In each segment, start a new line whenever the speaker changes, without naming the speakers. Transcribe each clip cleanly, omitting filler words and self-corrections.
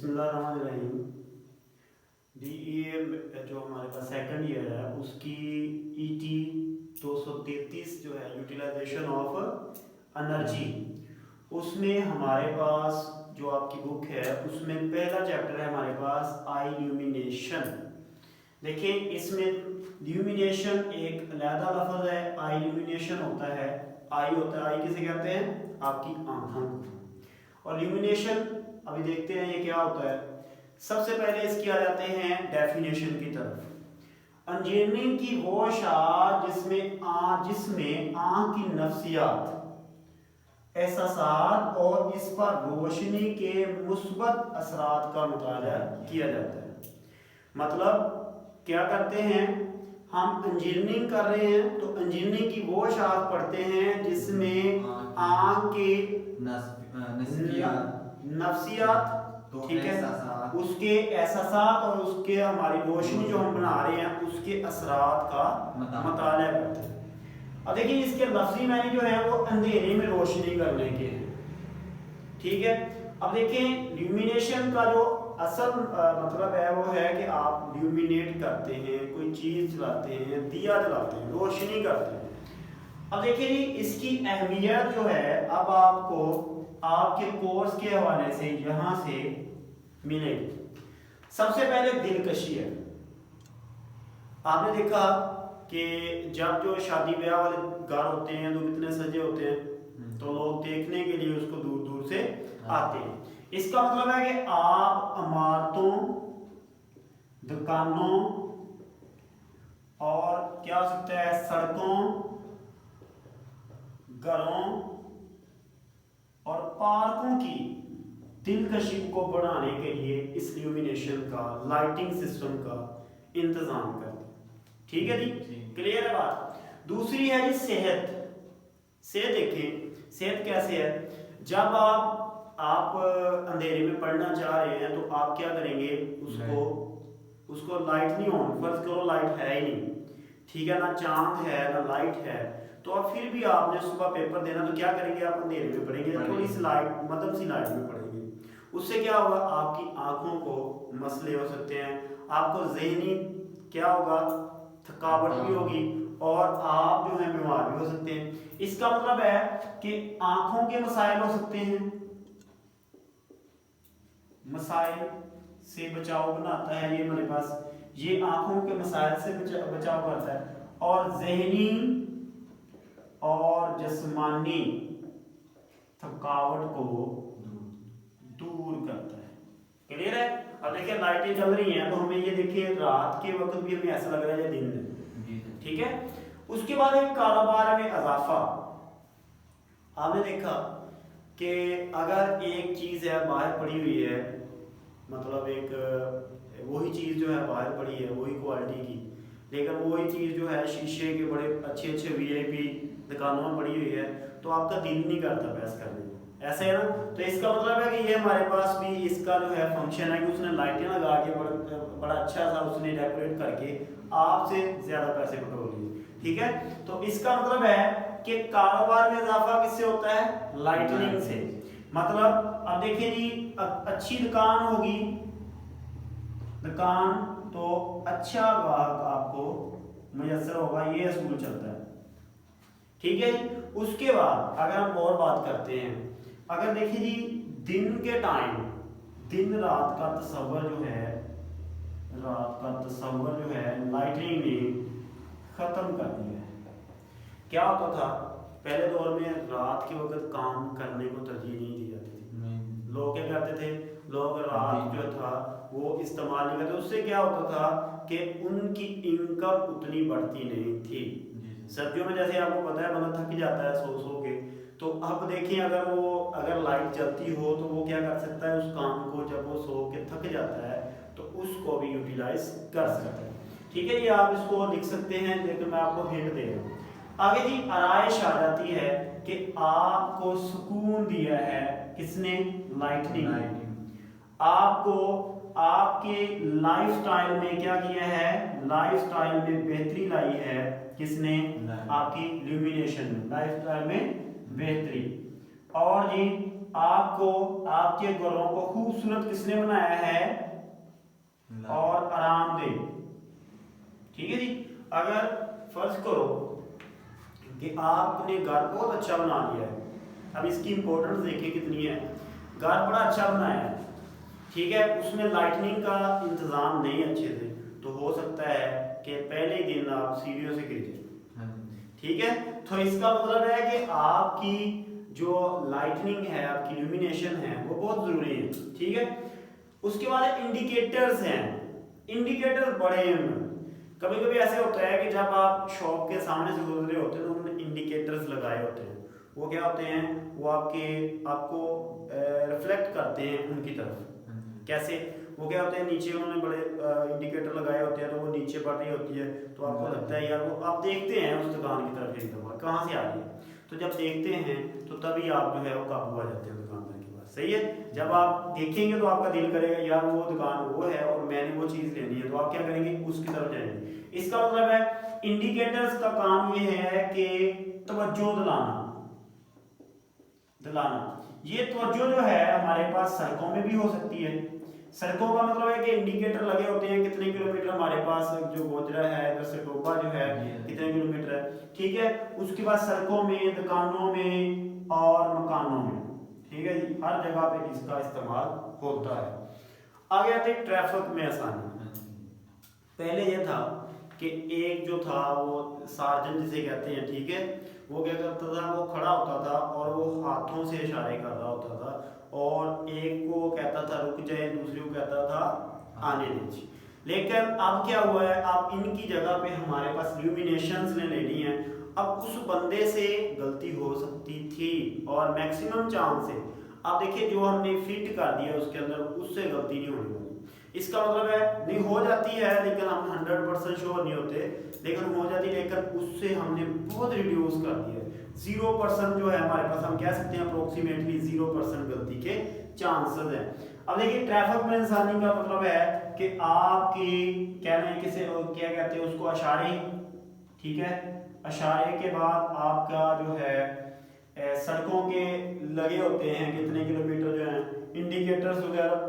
बिस्मिल्लाहिर्रहमानिर्रहीम। DEA जो हमारे पास सेकंड ईयर है उसकी ET 233 जो है यूटिलाइजेशन ऑफ एनर्जी, उसमें हमारे पास जो आपकी बुक है उसमें पहला चैप्टर है हमारे पास आइल्यूमिनेशन। देखिए इसमें ल्यूमिनेशन एक अलग लफ्ज है, आइल्यूमिनेशन होता है, आई होता है, आई किसे कहते हैं आपकी आंखों को, और ल्यूमिनेशन अभी देखते हैं ये क्या होता है। सबसे पहले इसकी आ जाते हैं डेफिनेशन की तरफ। इंजीनियरिंग की वो शाख जिसमें आंख की नफ्सियात, एहसासात और इस पर रोशनी के मुस्बत असरात का मुताला किया जाता है। मतलब क्या करते हैं, हम इंजीनियरिंग कर रहे हैं तो इंजीनियरिंग की वो शाख पढ़ते हैं जिसमें आंख के नफ्सियात, ठीक है, उसके एहसासात और उसके हमारी रोशनी जो हम बना रहे हैं उसके असरात का मुताला करते हैं। अब देखिए इसके लफ्जी मायने जो है वो अंधेरे में रोशनी करने के हैं, ठीक है। अब देखिए ल्यूमिनेशन का जो असल मतलब है वो है कि आप ल्यूमिनेट करते हैं, कोई चीज जलाते हैं, दिया जलाते हैं, रोशनी करते हैं। अब देखिए जी इसकी अहमियत जो है अब आपको आपके कोर्स के हवाले से यहां से मिलेगी। सबसे पहले दिलकशी है। आपने देखा कि जब जो शादी ब्याह वाले घर होते हैं तो कितने सजे होते हैं, तो लोग देखने के लिए उसको दूर दूर से आते हैं। इसका मतलब है कि आप इमारतों, दुकानों और क्या हो सकता है सड़कों, घरों और पार्कों की दिलकशी को बढ़ाने के लिए इस ल्यूमिनेशन का, लाइटिंग सिस्टम का इंतजाम करते हैं। ठीक है जी, क्लियर है बात। दूसरी है जी सेहत। सेहत देखें, सेहत कैसे है। जब आप अंधेरे में पढ़ना चाह रहे हैं तो आप क्या करेंगे, उसको लाइट नहीं ऑन, फर्ज करो लाइट है ही नहीं, ठीक है, ना चांद है ना लाइट है, तो अब फिर भी आपने सुबह पेपर देना तो क्या करेंगे, आप अंधेरे में पढ़ेंगे, थोड़ी सी लाइट मध्यम सी लाइट में पढ़ेंगे। उससे क्या होगा, आपकी आंखों को मसले हो सकते हैं, आपको जहनी क्या होगा, थकावट भी होगी और आप जो है बीमार भी हो सकते हैं। इसका मतलब है कि आंखों के मसाइल हो सकते हैं, मसाइल से बचाव बनाता है ये हमारे पास, ये आंखों के मसाइल से बचाव करता है और जहनी और जिस्मानी थकावट को दूर करता है। क्लियर है। अब देखिए लाइटें चल रही हैं तो हमें ये देखिए रात के वक्त भी हमें ऐसा लग रहा है दिन में, ठीक है। उसके बाद एक कारोबार में इजाफा। आपने देखा कि अगर एक चीज है बाहर पड़ी हुई है, मतलब एक वही चीज जो है बाहर पड़ी है वही क्वालिटी की, लेकिन वही चीज जो है शीशे के बड़े अच्छे अच्छे VIP दुकानों में पड़ी हुई है, तो आपका दिल नहीं करता बहस करने को, ऐसे है ना। तो इसका मतलब है कि ये हमारे पास भी इसका जो है फंक्शन है कि उसने लाइटें लगा के बड़ा अच्छा सा उसने डेकोरेट करके आपसे ज्यादा पैसे बटोर लिए, ठीक है। तो इसका मतलब है कि कारोबार में इजाफा किससे होता है, लाइटनिंग से। मतलब अब देखिए जी अच्छी दुकान होगी, दुकान तो अच्छा ग्राहक आपको मुयस्सर होगा, ये असूल चलता है, ठीक है। उसके बाद अगर हम और बात करते हैं, अगर देखिए जी दिन के टाइम दिन रात का तस्वर जो है, रात का तस्वर जो है लाइटिंग ने खत्म कर दिया है। क्या होता था पहले दौर में, रात के वक्त काम करने को तरजीह नहीं दी जाती थी, लोग क्या करते थे, लोग रात जो था वो इस्तेमाल नहीं करते। उससे क्या होता था कि उनकी इनकम उतनी बढ़ती नहीं थी। सर्दियों में जैसे आपको पता है बंदा थक जाता है सो सो के, तो अब देखिए अगर लाइट जलती हो तो वो क्या कर सकता है, उस काम को जब वो सो के थक जाता है तो उसको भी यूटिलाइज कर सकता है, ठीक है। ये आप इसको लिख सकते हैं, लेकिन मैं आपको हिंट दे रहा हूँ। आगे जी आराइश आ जाती है कि आपको सुकून दिया है किसने, लाइटनिंग। आपको आपके लाइफस्टाइल में क्या किया है, लाइफस्टाइल में बेहतरी लाई है किसने, आपकी ल्यूमिनेशन में, लाइफस्टाइल में बेहतरी। और जी आपको आपके घरों को खूबसूरत किसने बनाया है और आरामदेह। ठीक है जी। अगर फर्ज करो कि आपने घर बहुत अच्छा बना लिया है, अब इसकी इंपॉर्टेंस देखिए कितनी है। घर बड़ा अच्छा बनाया है, ठीक है, उसमें लाइटनिंग का इंतजाम नहीं अच्छे से, तो हो सकता है कि पहले ही दिन आप सीढ़ियों से गिर जाए। ठीक है, तो इसका मतलब है कि आपकी जो लाइटनिंग है, आपकी इल्यूमिनेशन है, वो बहुत जरूरी है। ठीक है, उसके बाद इंडिकेटर्स हैं। इंडिकेटर बड़े हैं। कभी कभी ऐसे होता है कि जब आप शॉप के सामने से गुजर रहे होते हैं तो उन्होंने इंडिकेटर्स लगाए होते हैं। वो क्या होते हैं, वो आपको रिफ्लेक्ट करते हैं उनकी तरफ। कैसे, वो क्या होते हैं, नीचे उन्होंने बड़े इंडिकेटर लगाए होते हैं, तो वो नीचे बढ़ रही होती है, तो आपको लगता है यार, वो आप देखते हैं उस दुकान की तरफ एक दफा कहाँ से आ रही है, तो जब देखते हैं तो तभी आप जो है वो काबू आ जाते हैं दुकानदार के पास। सही है, जब आप देखेंगे तो आपका दिल करेगा यार वो दुकान वो है और मैंने वो चीज़ लेनी है, तो आप क्या करेंगे, उसकी तरफ जाएंगे। इसका मतलब है इंडिकेटर्स का काम ये है कि तवज्जो दिलाना। ये तवज्जो जो है हमारे पास सड़कों में भी हो सकती है। सड़कों का मतलब है कि इंडिकेटर लगे होते हैं, कितने किलोमीटर हमारे पास जो गोजरा है, इधर से टोबा जो है कितने किलोमीटर है। ठीक है, उसके बाद सड़कों में, दुकानों में और मकानों में, ठीक है जी, हर जगह पे इसका इस्तेमाल होता है। आगे आते हैं ट्रैफिक में आसानी। पहले ये था कि एक जो था वो सार्जन जिसे कहते हैं, ठीक है, वो क्या करता था, वो खड़ा होता था और वो हाथों से इशारे कर रहा होता था, और एक को कहता था रुक जाए, दूसरे को कहता था आने दीजिए। लेकिन अब क्या हुआ है, अब इनकी जगह पे हमारे पास इल्यूमिनेशंस ने लेनी है। अब उस बंदे से गलती हो सकती थी और मैक्सिमम चांस है, अब देखिए जो हमने फिट कर दिया उसके अंदर, उससे गलती नहीं होनी वाली। इसका मतलब है नहीं हो जाती है, लेकिन हम 100% श्योर नहीं होते, लेकिन हो जाती है, लेकिन उससे हमने बहुत रिड्यूस कर दिया है। 0% जो है हमारे पास, हम कह सकते हैं अप्रोक्सीमेटली 0% गलती के चांसेस हैं। अब देखिए ट्रैफिक में इंसानी का मतलब है कि आपकी कहने किसे क्या कहते हैं उसको, इशारे। ठीक है, इशारे के बाद आपका जो है सड़कों के लगे होते हैं कितने किलोमीटर जो है इंडिकेटर्स वगैरह।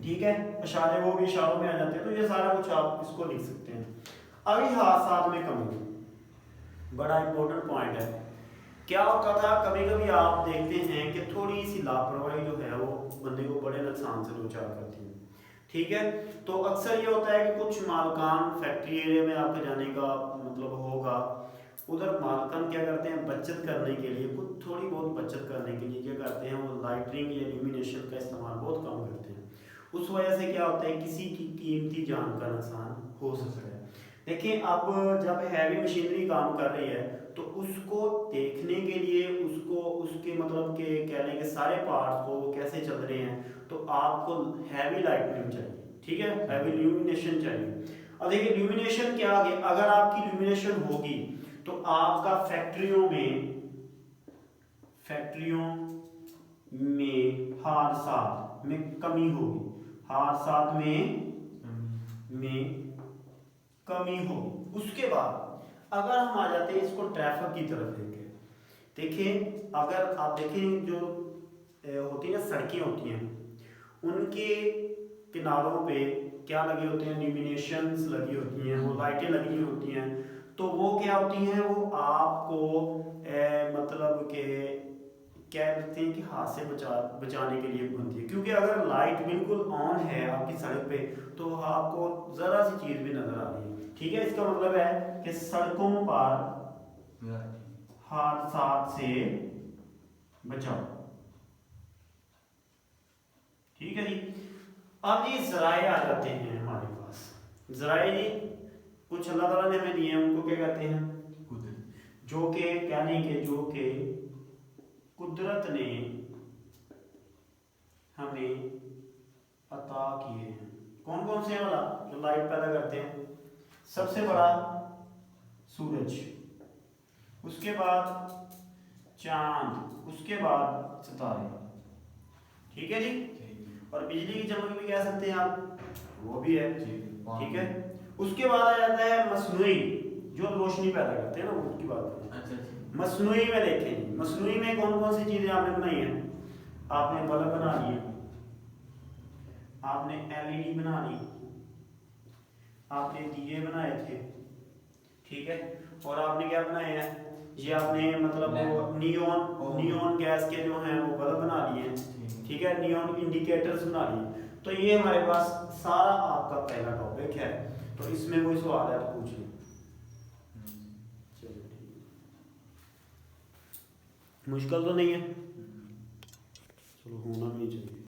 ठीक है, इशारे वो भी इशारों में आ जाते हैं, तो ये सारा कुछ आप इसको लिख सकते हैं। अभी हादसात में कमी, बड़ा इंपॉर्टेंट पॉइंट है। क्या होता था, कभी कभी आप देखते हैं कि थोड़ी सी लापरवाही जो है वो बंदे को बड़े नुकसान से दो चार करती है। ठीक है, तो अक्सर ये होता है कि कुछ मालकान फैक्ट्री एरिया में आपके जाने का मतलब होगा, उधर मालकान क्या करते हैं, बचत करने के लिए, कुछ थोड़ी बहुत बचत करने के लिए क्या करते हैं, वो लाइटनिंग या इल्यूमिनेशन का इस्तेमाल बहुत कम करते हैं। उस वजह से क्या होता है, किसी की कीमती जान का नुकसान हो सकता है। देखिए अब जब हैवी मशीनरी काम कर रही है तो उसको देखने के लिए, उसको उसके मतलब के कह लें कि सारे पार्ट्स को वो कैसे चल रहे हैं, तो आपको हैवी लाइटनिंग चाहिए। ठीक है, हैवी इल्यूमिनेशन चाहिए। अब देखिए इल्यूमिनेशन क्या है, अगर आपकी इल्यूमिनेशन होगी तो आपका फैक्ट्रियों में हादसात में कमी होगी, हादसात में कमी होगी। उसके बाद अगर हम आ जाते हैं इसको ट्रैफिक की तरफ देखिए, अगर आप देखें जो होती है ना सड़कें होती हैं, उनके किनारों पे क्या लगे होते हैं, इल्यूमिनेशंस लगी होती हैं, वो लाइटें लगी होती हैं, तो वो क्या होती हैं, वो आपको मतलब के क्या कहते हैं कि हाथ से बचाने के लिए बनती है। क्योंकि अगर लाइट बिल्कुल ऑन है आपकी सड़क पे तो आपको जरा सी चीज भी नजर आ रही है। ठीक है, इसका मतलब है कि सड़कों पर हादसा से बचाओ। ठीक है जी। अब ये जराए आ जाते हैं हमारे पास। जराए जी कुछ अल्लाह ताला ने हमें दिए हैं, उनको क्या कहते हैं, जो के कहने के जो के कुदरत ने हमें अता किए हैं। कौन कौन से हैं वाला, जो लाइट पैदा करते हैं, सबसे बड़ा सूरज, उसके बाद चांद, उसके बाद सितारे। ठीक है जी, और बिजली की चमक भी कह सकते हैं आप, वो भी है। ठीक है, उसके बाद आ जाता है मसनूई, जो रोशनी पैदा करते हैं ना, उसकी बात करें। मसनूई में देखें, मसनूई में कौन कौन सी चीजें आपने बनाई हैं, आपने बल्ब बना लिए, आपने एलईडी बना ली, आपने दिए बनाए थे, ठीक है। और आपने क्या बनाए हैं, ये आपने मतलब वो नियॉन गैस के जो हैं वो बल्ब बना लिए हैं, ठीक है, नियॉन इंडिकेटर्स बना लिए। तो ये हमारे पास सारा आपका पहला टॉपिक है। तो इसमें कोई सवाल है तो पूछिए। चलिए ठीक, मुश्किल तो नहीं है, चलो होना नहीं चाहिए।